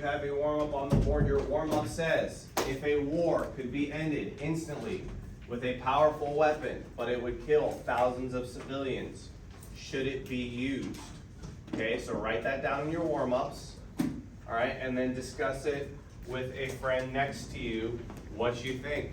You have a warm-up on the board. Your warm-up says, if a war could be ended instantly with a powerful weapon, but it would kill thousands of civilians, should it be used? Okay, so write that down in your warm-ups, all right, and then discuss it with a friend next to you, what you think.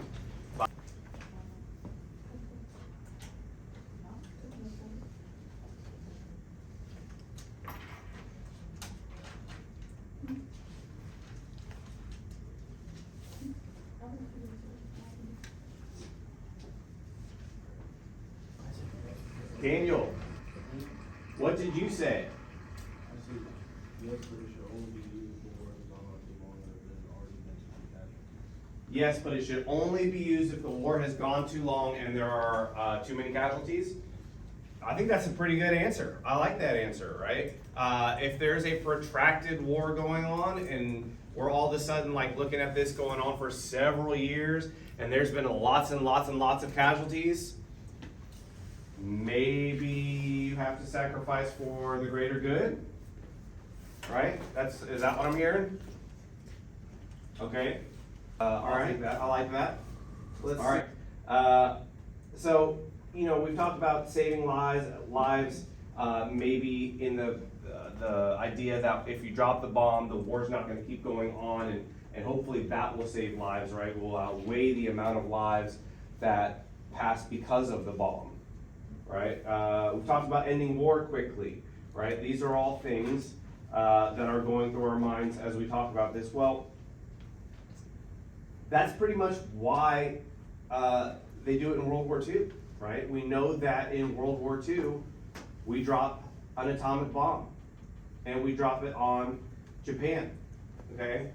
Daniel, what did you say? Yes, but it should only be used if the war has gone too long and there are too many casualties. I think that's a pretty good answer. I like that answer, right? If there's a protracted war going on and we're all of a sudden like looking at this going on for several years and there's been lots and lots and lots of casualties, maybe you have to sacrifice for the greater good, right? Is that what I'm hearing? Okay. All right. I like that. All right. So, you know, we've talked about saving lives, maybe in the idea that if you drop the bomb, the war's not going to keep going on, and hopefully that will save lives, right? Will outweigh the amount of lives that pass because of the bomb, right? We've talked about ending war quickly, right? These are all things that are going through our minds as we talk about this. Well, that's pretty much why they do it in World War II, right? We know that in World War II, we drop an atomic bomb, and we drop it on Japan, okay?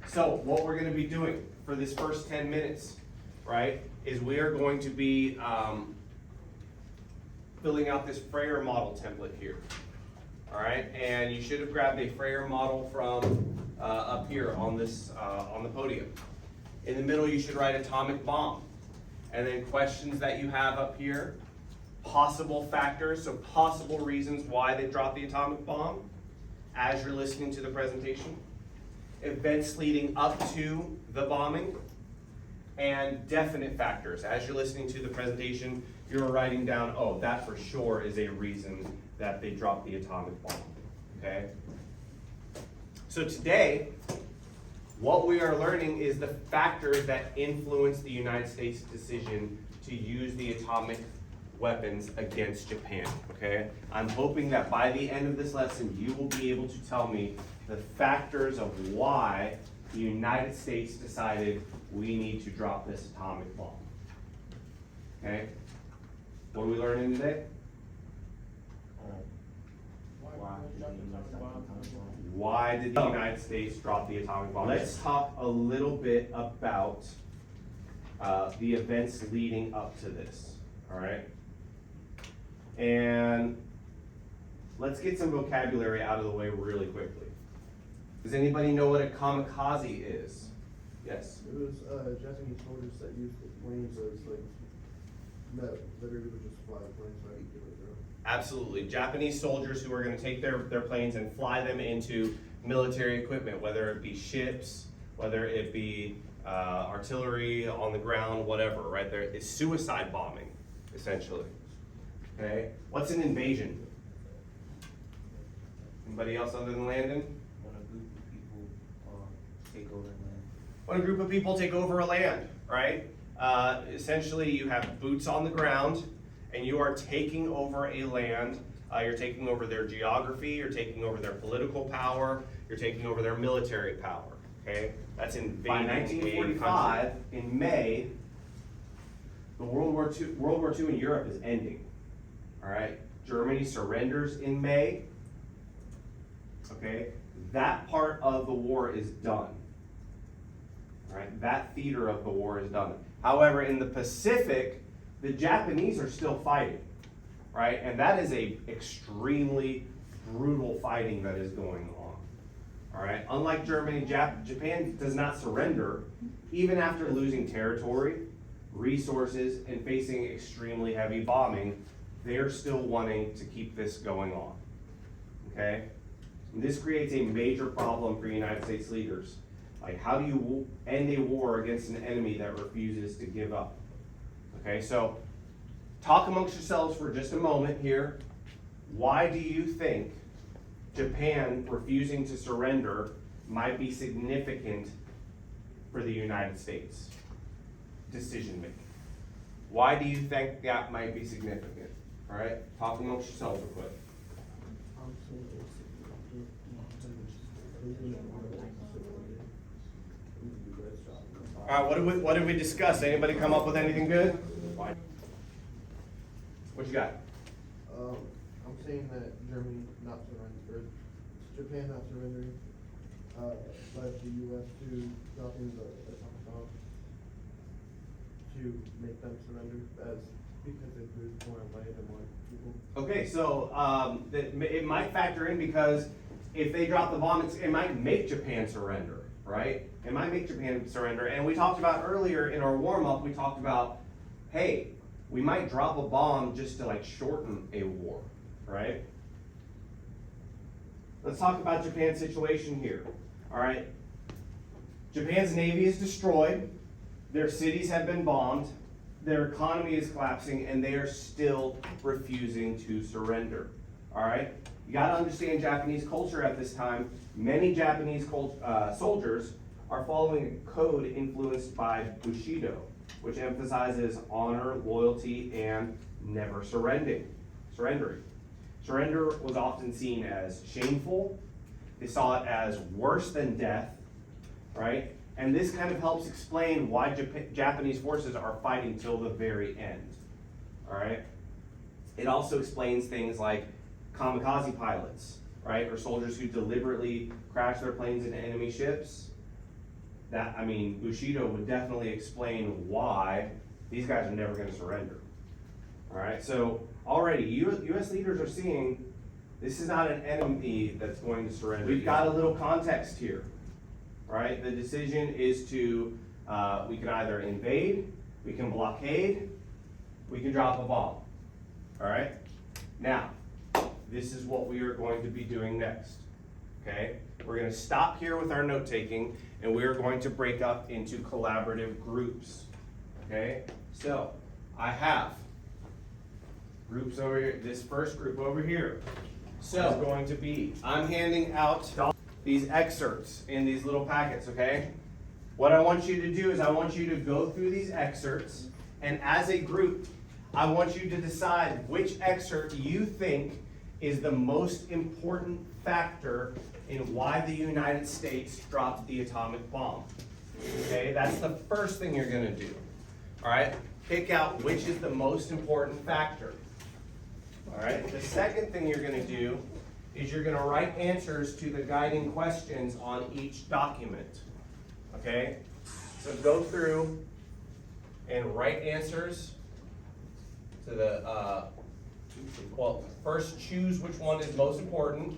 So what we're gonna be doing for this first 10 minutes, right, is we are going to be filling out this Freyer model template here, all right? And you should have grabbed a Freyer model from up here on this, on the podium. In the middle, you should write atomic bomb. And then questions that you have up here, possible factors, so possible reasons why they dropped the atomic bomb as you're listening to the presentation, events leading up to the bombing, and definite factors. As you're listening to the presentation, you're writing down, oh, that for sure is a reason that they dropped the atomic bomb, okay? So today, what we are learning is the factors that influence the United States' decision to use the atomic weapons against Japan, okay? I'm hoping that by the end of this lesson, you will be able to tell me the factors of why the United States decided we need to drop this atomic bomb, okay? What are we learning today? Why did the United States drop the atomic bomb? Let's talk a little bit about the events leading up to this, all right? And let's get some vocabulary out of the way really quickly. Does anybody know what a kamikaze is? Yes? It was Japanese soldiers that used the planes as like that literally would just fly planes so I could give it a go. Absolutely. Japanese soldiers who are going to take their planes and fly them into military equipment, whether it be ships, whether it be artillery on the ground, whatever, right? There is suicide bombing, essentially. Okay? What's an invasion? Anybody else other than Landon? When a group of people take over land. When a group of people take over a land, right? Essentially, you have boots on the ground, and you are taking over a land. You're taking over their geography, you're taking over their political power, you're taking over their military power, okay? That's invading. By 1945, in May, the World War II in Europe is ending, all right? Germany surrenders in May, okay? That part of the war is done, all right? That theater of the war is done. However, in the Pacific, the Japanese are still fighting, right? And that is a extremely brutal fighting that is going on, all right? Unlike Germany, Japan does not surrender, even after losing territory, resources, and facing extremely heavy bombing. They're still wanting to keep this going on, okay? And this creates a major problem for United States leaders. Like, how do you end a war against an enemy that refuses to give up? Okay, so talk amongst yourselves for just a moment here. Why do you think Japan refusing to surrender might be significant for the United States decision making? Why do you think that might be significant? All right, talk amongst yourselves real quick. All right, what did we discuss? Anybody come up with anything good? What you got? I'm saying that Germany not surrendering, or Japan not surrendering, led the US to dropping the atomic bomb to make them surrender because they lose more land and more people. Okay, so it might factor in because if they drop the bomb, it might make Japan surrender, right? It might make Japan surrender. And we talked about earlier in our warm-up, we talked about, hey, we might drop a bomb just to like shorten a war, right? Let's talk about Japan's situation here, all right? Japan's navy is destroyed, their cities have been bombed, their economy is collapsing, and they are still refusing to surrender, all right? You gotta understand Japanese culture at this time. Many Japanese soldiers are following a code influenced by Bushido, which emphasizes honor, loyalty, and never surrendering. Surrender was often seen as shameful. They saw it as worse than death, right? And this kind of helps explain why Japanese forces are fighting till the very end, all right? It also explains things like kamikaze pilots, right? Or soldiers who deliberately crash their planes into enemy ships. Bushido would definitely explain why these guys are never going to surrender. All right, so already U.S. leaders are seeing this is not an enemy that's going to surrender. We've got a little context here, right? The decision is to, we can either invade, we can blockade, we can drop a bomb. All right, now, this is what we are going to be doing next, okay? We're going to stop here with our note taking, and we are going to break up into collaborative groups, okay? So, I have groups over here, this first group over here. So, is going to be, I'm handing out these excerpts in these little packets, okay? What I want you to do is I want you to go through these excerpts, and as a group, I want you to decide which excerpt you think is the most important factor in why the United States dropped the atomic bomb. Okay, that's the first thing you're gonna do. All right, pick out which is the most important factor. All right, the second thing you're gonna do is you're gonna write answers to the guiding questions on each document. Okay, so go through and write answers to the, well, first choose which one is most important.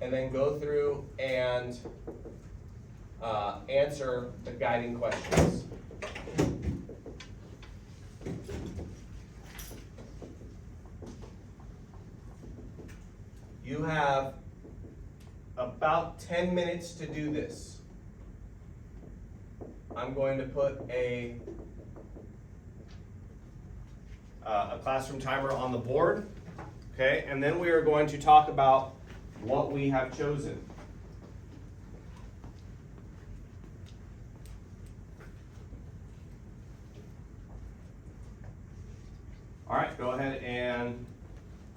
And then go through and answer the guiding questions. You have about 10 minutes to do this. I'm going to put a classroom timer on the board, okay? And then we are going to talk about what we have chosen. All right, go ahead and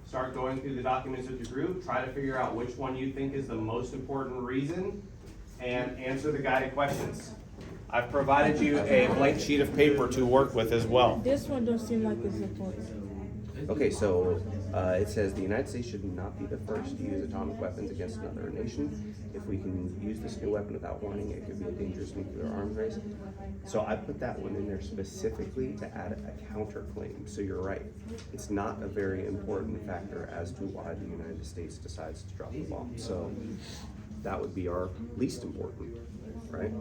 start going through the documents with your group. Try to figure out which one you think is the most important reason and answer the guided questions. I've provided you a blank sheet of paper to work with as well. This one don't seem like it's important. Okay, so it says the United States should not be the first to use atomic weapons against another nation. If we can use this new weapon without warning, it could be a dangerous nuclear arms race. So I put that one in there specifically to add a counterclaim. So you're right. It's not a very important factor as to why the United States decides to drop the bomb. So that would be our least important, right?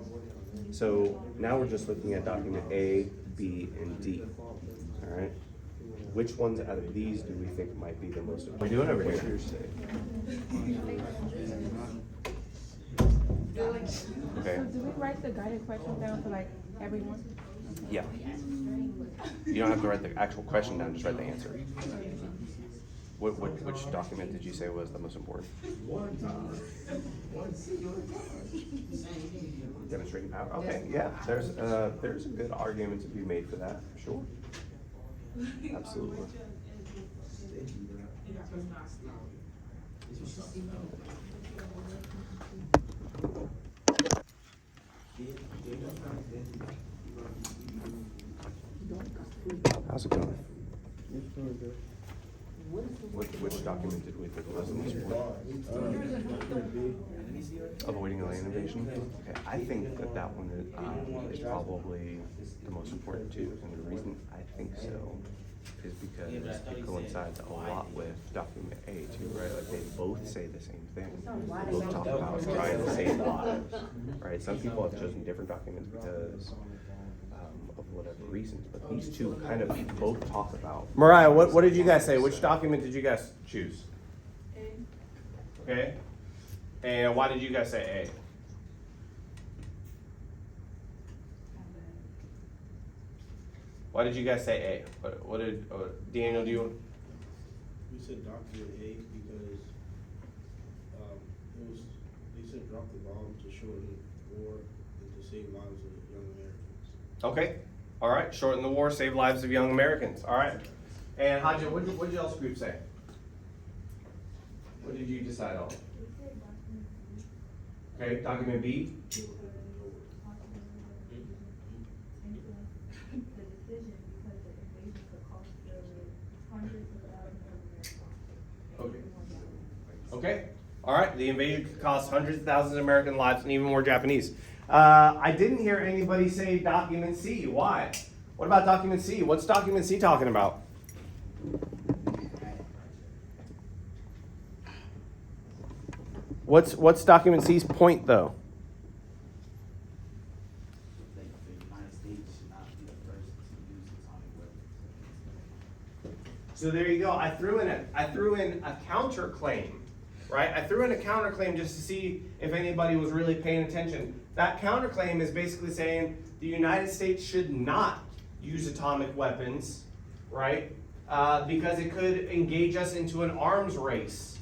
So now we're just looking at document A, B, and D. All right. Which ones out of these do we think might be the most important? What are we doing over here? Okay. So do we write the guided questions down for like everyone? Yeah. You don't have to write the actual question down, just write the answer. Which document did you say was the most important? Demonstrating power. Okay, yeah. There's a good argument to be made for that. Sure. Absolutely. How's it going? Which document did we think was the most important? Avoiding land invasion? Okay, I think that one is probably the most important too, and the reason I think so is because it coincides a lot with document A too, right? Like they both say the same thing. They both talk about trying to save lives, right? Some people have chosen different documents because of whatever reasons, but these two kind of both talk about. Mariah, what did you guys say? Which document did you guys choose? A. Okay. And why did you guys say A? Why did you guys say A? What did Daniel do? You? We said document A because it was, they said drop the bomb to shorten war and to save lives of young Americans. Okay. All right. Shorten the war, save lives of young Americans. All right. And Haja, what did y'all's group say? What did you decide on? Okay, document B. Okay. Okay. All right. The invasion could cost hundreds of thousands of American lives and even more Japanese. I didn't hear anybody say document C. Why? What about document C? What's document C talking about? What's document C's point though? The United States should not be the first to use atomic weapons. So there you go. I threw in a counterclaim, right? I threw in a counterclaim just to see if anybody was really paying attention. That counterclaim is basically saying the United States should not use atomic weapons, right? Because it could engage us into an arms race,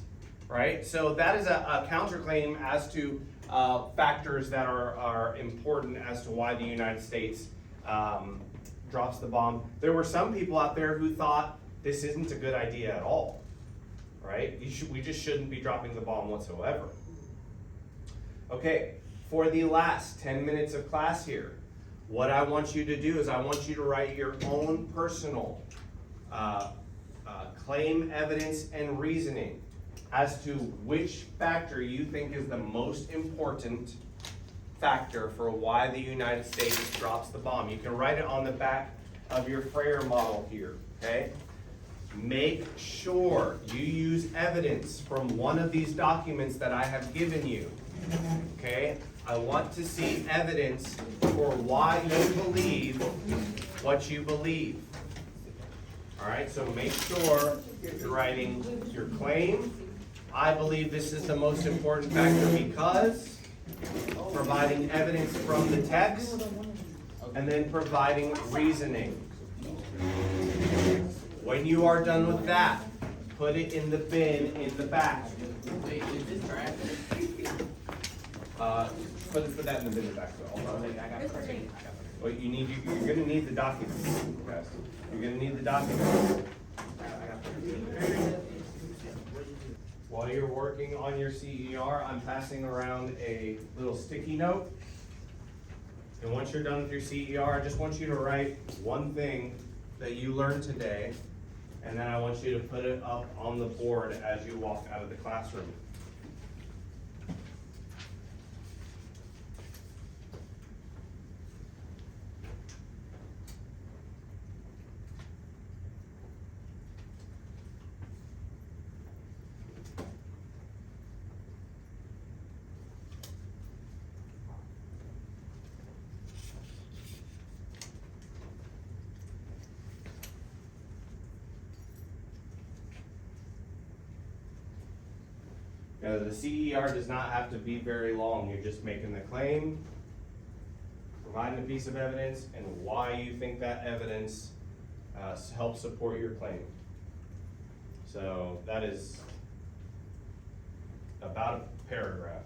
right? So that is a counterclaim as to factors that are important as to why the United States drops the bomb. There were some people out there who thought this isn't a good idea at all, right? We just shouldn't be dropping the bomb whatsoever. Okay, for the last 10 minutes of class here, what I want you to do is I want you to write your own personal claim, evidence, and reasoning as to which factor you think is the most important factor for why the United States drops the bomb. You can write it on the back of your Freyer model here, okay? Make sure you use evidence from one of these documents that I have given you, okay? I want to see evidence for why you believe what you believe. All right, so make sure you're writing your claim. I believe this is the most important factor because providing evidence from the text and then providing reasoning. When you are done with that, put it in the bin in the back. Wait, is this trash? Put that in the bin in the back. Well, you're gonna need the documents, guys. You're gonna need the documents. While you're working on your CER, I'm passing around a little sticky note. And once you're done with your CER, I just want you to write one thing that you learned today, and then I want you to put it up on the board as you walk out of the classroom. The CER does not have to be very long, you're just making the claim, providing a piece of evidence, and why you think that evidence helps support your claim. So that is about a paragraph.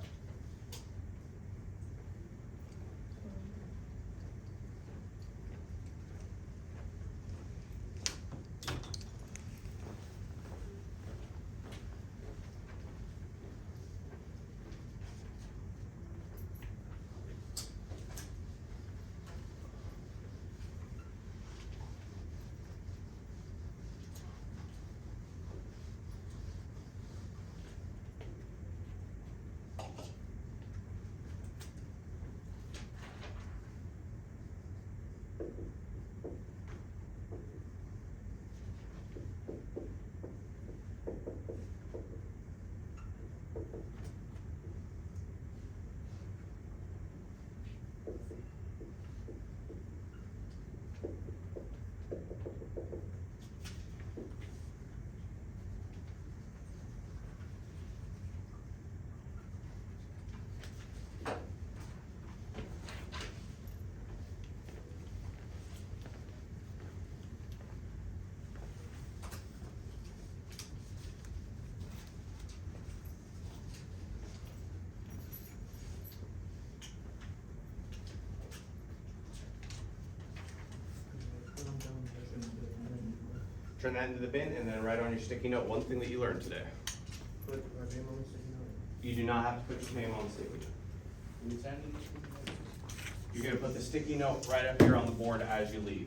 Turn that into the bin and then write on your sticky note one thing that you learned today. Put our name on the sticky note. You do not have to put your name on the sticky note. You're gonna put the sticky note right up here on the board as you leave.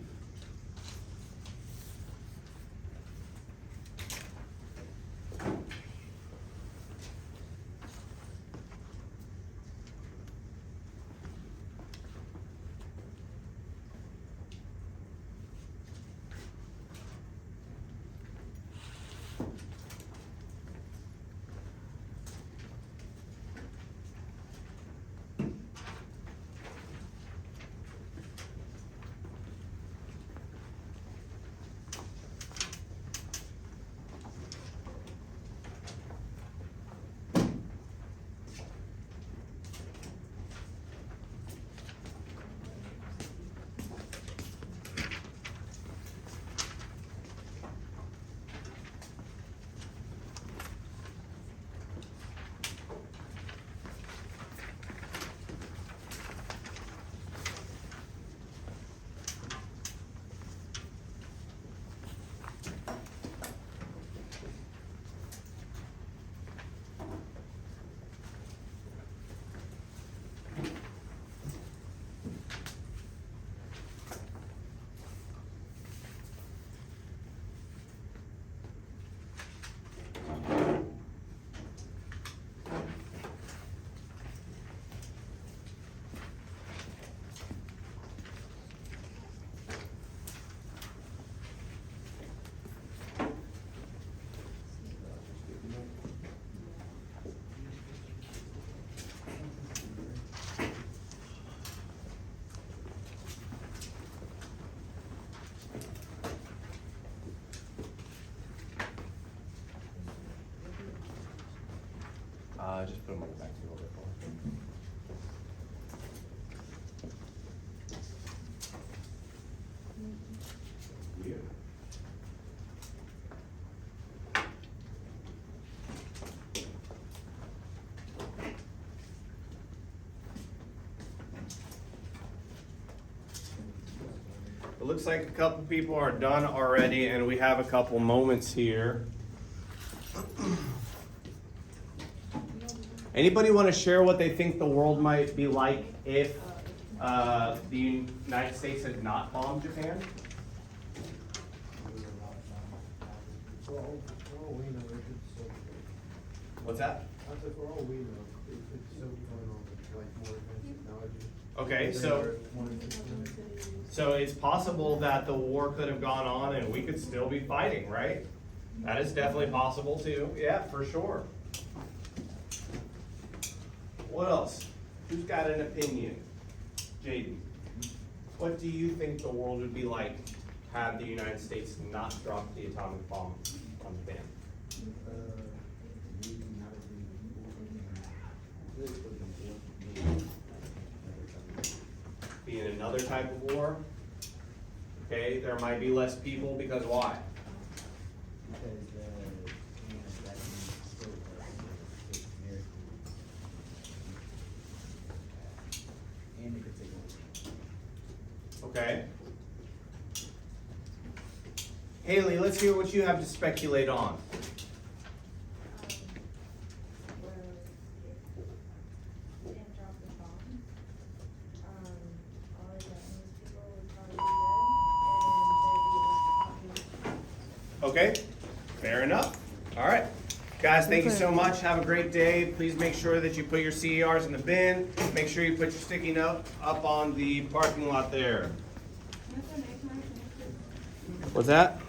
Just put them on the back a little bit more. Yeah. It looks like a couple people are done already, and we have a couple moments here. Anybody want to share what they think the world might be like if the United States had not bombed Japan? For all we know, it could still. What's that? I said, for all we know, it could still be going on with like more advanced technology. Okay, so it's possible that the war could have gone on and we could still be fighting, right? That is definitely possible too. Yeah, for sure. What else? Who's got an opinion? Jaden, what do you think the world would be like had the United States not dropped the atomic bomb on Japan? Maybe not as many people Being another type of war. Okay, there might be less people because why? Because that still and it could take over. Okay. Haley, let's hear what you have to speculate on. Didn't drop the bomb. All of that news people would probably be dead, and there'd be less population. Okay, fair enough. All right. Guys, thank you so much. Have a great day. Please make sure that you put your CERs in the bin. Make sure you put your sticky note up on the parking lot there. What's that?